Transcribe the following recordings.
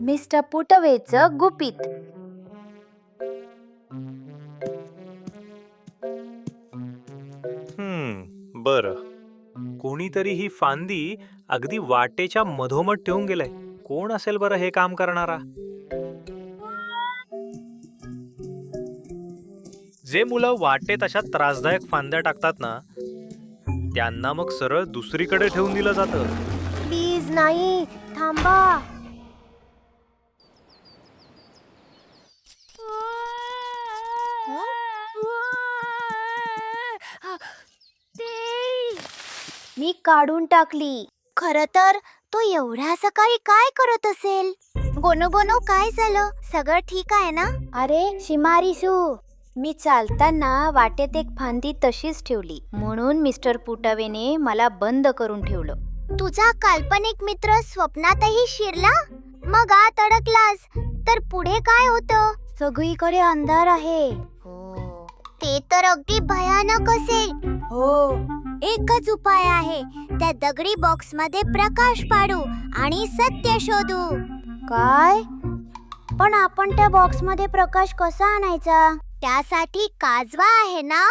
Mister पुटवेचं गुपित. बरं. कोणीतरी ही फांदी अगदी वाटेच्या मधोमध ठेवून गेलंय. कोण असेल बरं हे काम करणारा? जे मुलं वाटेत अशा त्रासदायक फांद्या टाकतात ना, त्यांना मग सरळ दुसरीकडे ठेवून दिलं जातं. प्लीज नाही, थांबा. मी काढून टाकली. खरं तर तो एवढ्या सकाळी काय करत असेल? गोनो गोनो, काय झालं? सगळं ठीक आहे ना? अरे शिमारिसू, मी चालताना वाटेत एक फांदी तशीच ठेवली, म्हणून मिस्टर पुटवेने मला बंद करून ठेवलं. तुझा काल्पनिक मित्र स्वप्नातही शिरला? मग आत अडकलास तर पुढे काय होतं? सगळीकडे अंधार आहे. ते तर अगदी भयानक असेल. हो. एकच उपाय आहे, त्या दगडी बॉक्स मध्ये प्रकाश पाडू आणि सत्य शोधू. काय? पण आपण त्या बॉक्स मध्ये प्रकाश कसा आणायचा? त्यासाठी काजवा आहे ना?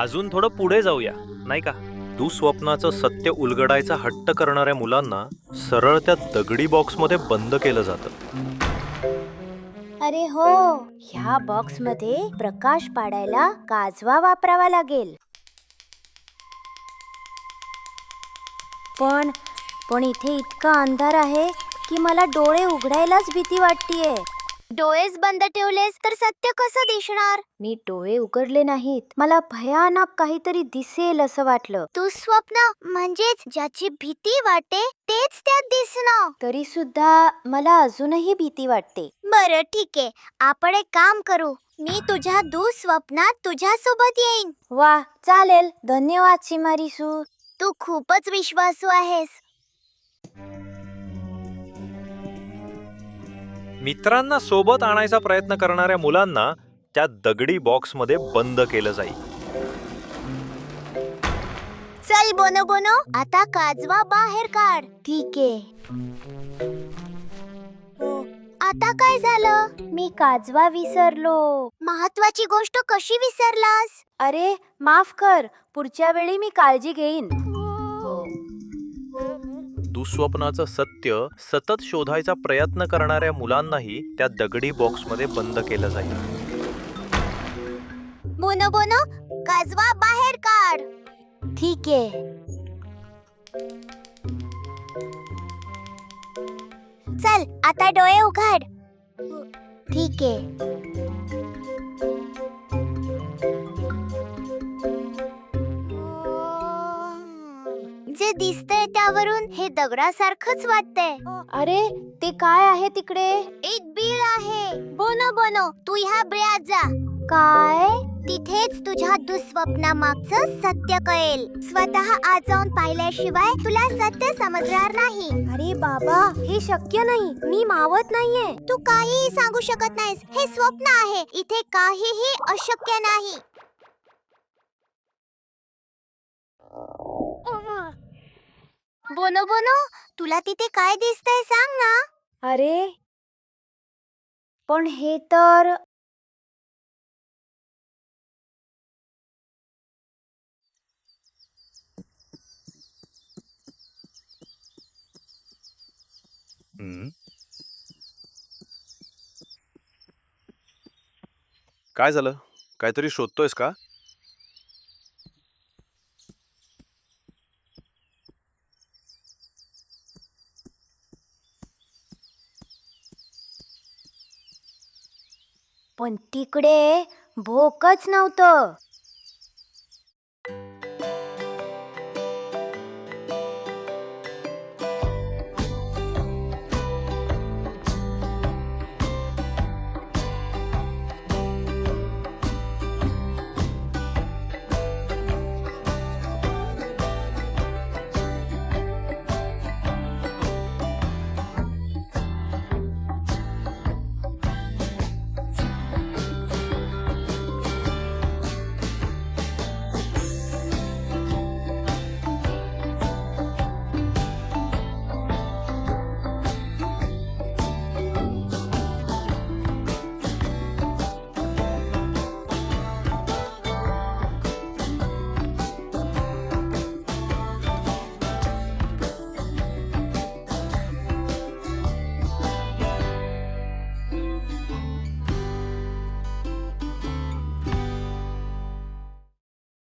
अजून थोडं पुढे जाऊया, नाही का? दुःस्वप्नाचं सत्य उलगडायचा हट्ट करणाऱ्या मुलांना सरळ त्या दगडी बॉक्समध्ये बंद केलं जातं. अरे हो, ह्या बॉक्स मध्ये प्रकाश पाडायला काजवा वापरावा लागेल. पण इथे इतका अंधार आहे की मला डोळे उघडायलाच भीती वाटतेय. डोळेच बंद ठेवलेस तर सत्य कसं दिसणार? मी डोळे उघडले नाहीत. मला भयानक काहीतरी दिसेल असं वाटलं. तू स्वप्न म्हणजेच ज्याची भीती वाटते तेच त्यात दिसणं. तरी सुद्धा मला अजूनही भीती वाटते. बरं ठीक आहे, आपण एक काम करू. मी तुझ्या दुःस्वप्नात तुझ्या सोबत येईन. वा, चालेल. धन्यवाद शिमारिसू. तू खूपच विश्वासू आहेस. मित्रांना सोबत आणायचा प्रयत्न करणाऱ्या मुलांना त्या दगडी बॉक्समध्ये बंद केलं जाईल. चल बोनो बोनो, आता काजवा बाहेर काढ. ठीक आहे. आता काय झालं? मी काजवा विसरलो. महत्वाची गोष्ट कशी विसरलास? अरे माफ कर, पुढच्या वेळी मी काळजी घेईन. दुःस्वप्नाचं सत्य सतत शोधायचा प्रयत्न करणाऱ्या मुलांनाही त्या दगडी बॉक्समध्ये बंद केलं जाईल. बोनो बोनो, काजवा बाहेर काढ. ठीक आहे. चल आता डोळे उघड. ठीक आहे. जे दिसतंय त्यावरून हे दगडासारखंच वाटतंय. अरे ते काय आहे तिकडे? एक बीळ आहे. बोनो बोनो, तू ह्या बिळात जा. काय? तिथेच तुझ्या दुःस्वप्नामागचं सत्य कळेल. स्वतः आत जाऊन पाहिल्याशिवाय तुला सत्य समजणार नाही. अरे बाबा, हे शक्य नाही. मी मावत नाहीये. तू काहीही सांगू शकत नाहीस. हे स्वप्न आहे. इथे काहीही अशक्य नाही. बोनो बोनो, तुला तिथे काय दिसतंय सांग ना. अरे पण हे तर काय झालं? काहीतरी शोधतोयस का? पण तिकडे भोकच नव्हतं.